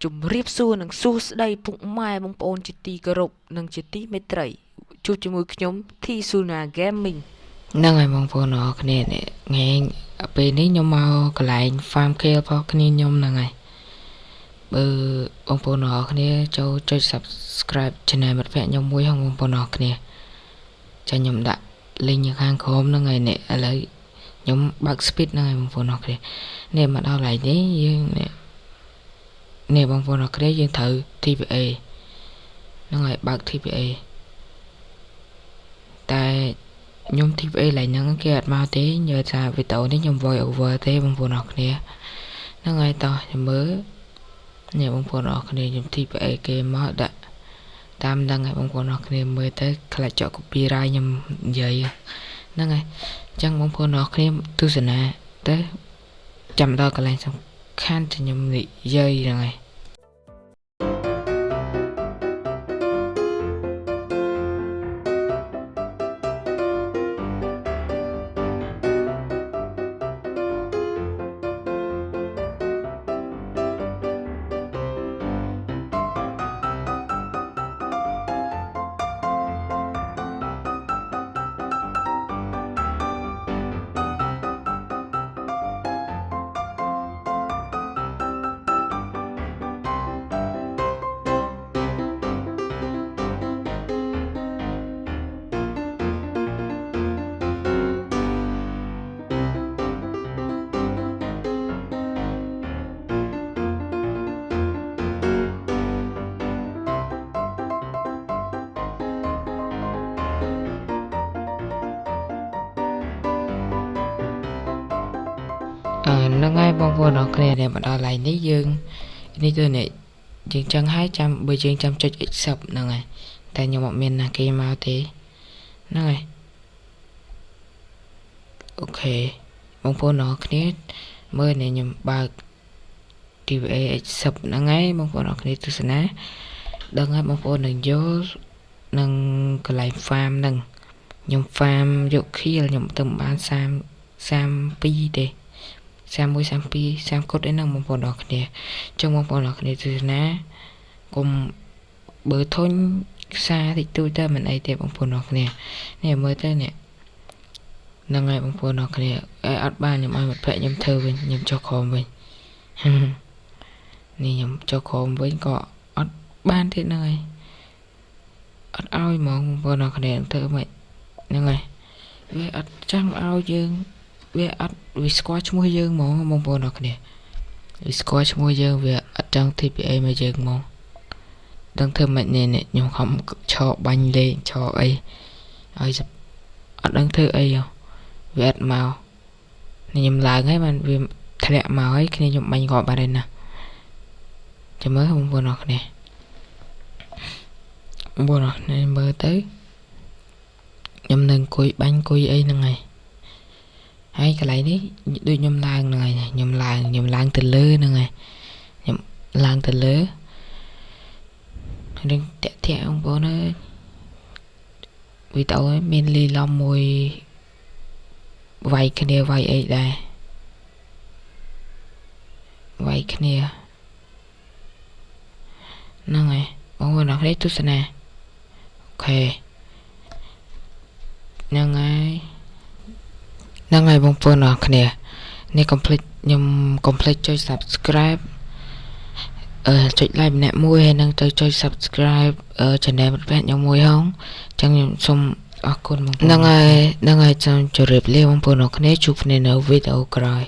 ជំរាបសួរនិងសួស្តីពុកម៉ែបងប្អូនជាទីគោរពនិងជាទីមេត្រីជួបជាមួយខ្ញុំ T Suna Gaming ហ្នឹងហើយបងប្អូនអរគ្នានេះថ្ងៃពេលនេះខ្ញុំមកកន្លែង Farm Kale ផងគ្នាខ្ញុំហ្នឹងហើយបើបងប្អូនអរគ្នាចូលចុច Subscribe Channel មិត្តភក្តិខ្ញុំមួយហ្នឹងបងប្អូនអរគ្នាចាខ្ញុំដាក់ link នៅខាងក្រោមហ្នឹងហើយនេះឥឡូវខ្ញុំបើក speed ហ្នឹងហើយបងប្អូនអរគ្នានេះមកដល់កន្លែងនេះយើងនេះបងប្អូនអរគ្នាយើងត្រូវ TPA ហ្នឹងហើយបើក TPA តែខ្ញុំ TPA ឡើងហ្នឹងគេអត់មកទេញើថាវីដេអូនេះខ្ញុំ voice over ទេបងប្អូនអរគ្នាហ្នឹងហើយតោះខ្ញុំមើលនេះបងប្អូនអរគ្នាខ្ញុំ TPA គេមកដាក់តាមហ្នឹងហើយបងប្អូនអរគ្នាមើលទៅខ្លាចជាប់ copyright ខ្ញុំនិយាយហ្នឹងហើយអញ្ចឹងបងប្អូនអរគ្នាទស្សនាទៅចាំដល់កន្លែងសំខាន់ที่ខ្ញុំនិយាយហ្នឹងហើយហ្នឹងហើយបងប្អូនអរគ្នាដែលមកដល់កន្លែងនេះយើងនេះទៅនេះយើងចឹងហើយចាំបើយើងចាំចុច accept ហ្នឹងហើយតែខ្ញុំអត់មានណាគេមកទេហ្នឹងហើយអូខេបងប្អូនអរគ្នាមើលនេះខ្ញុំបើក TVA accept ហ្នឹងហើយបងប្អូនអរគ្នាទស្សនាដឹងហើយបងប្អូននឹងយល់នឹងកន្លែង farm ហ្នឹងខ្ញុំ farm យក kill ខ្ញុំទៅបាន32ទេ31 32 30កុដអីហ្នឹងបងប្អូនអរគ្នាអញ្ចឹងបងប្អូនអរគ្នាទស្សនាកុំបើធុញខ្សាតិចតួចទៅមិនអីទេបងប្អូនអរគ្នានេះមើលទៅនេះហ្នឹងហើយបងប្អូនអរគ្នាអត់បានខ្ញុំឲ្យមិត្តភក្តិខ្ញុំធ្វើវិញខ្ញុំចុះក្រោមវិញនេះខ្ញុំចុះក្រោមវិញក៏អត់បានទេហ្នឹងហើយអត់ឲ្យហ្មងបងប្អូនអរគ្នាធ្វើមិនហ្នឹងហើយវាអត់ចាំឲ្យយើងវាអត់វាស្គាល់ឈ្មោះយើងហ្មងបងប្អូនអរគ្នាវាស្គាល់ឈ្មោះយើងវាអត់ចង់ TPA មកយើងហ្មងដឹងធ្វើមិននេះខ្ញុំខំឆោបាញ់លេងឆោអីឲ្យអត់ដឹងធ្វើអីវាអត់មកខ្ញុំឡើងហើយបានវាធ្លាក់មកហើយគ្នាខ្ញុំបាញ់គាត់បាត់ហើយណាចាំមើលបងប្អូនអរគ្នាបងប្អូនអរគ្នាមើលទៅខ្ញុំនឹងអង្គុយបាញ់អង្គុយអីហ្នឹងហើយកន្លែងនេះដូចខ្ញុំឡើងហ្នឹងហើយខ្ញុំឡើងទៅលើហ្នឹងហើយខ្ញុំឡើងទៅលើនឹងតាក់បងប្អូនអើយវីដេអូមានលីឡំមួយវាយគ្នាវាយអីដែរវាយគ្នាហ្នឹងហើយបងប្អូនអរគ្នាទស្សនាអូខេហ្នឹងហើយបងប្អូនអរគ្នានេះ complete ខ្ញុំ complete ចុច subscribe ចុច like ម្នាក់មួយហើយនឹងទៅចុច subscribe channel មិត្តភក្តិខ្ញុំមួយហងអញ្ចឹងខ្ញុំសូមអរគុណបងប្អូនហ្នឹងហើយសូមជម្រាបលាបងប្អូនអរគ្នាជួបគ្នានៅវីដេអូក្រោយ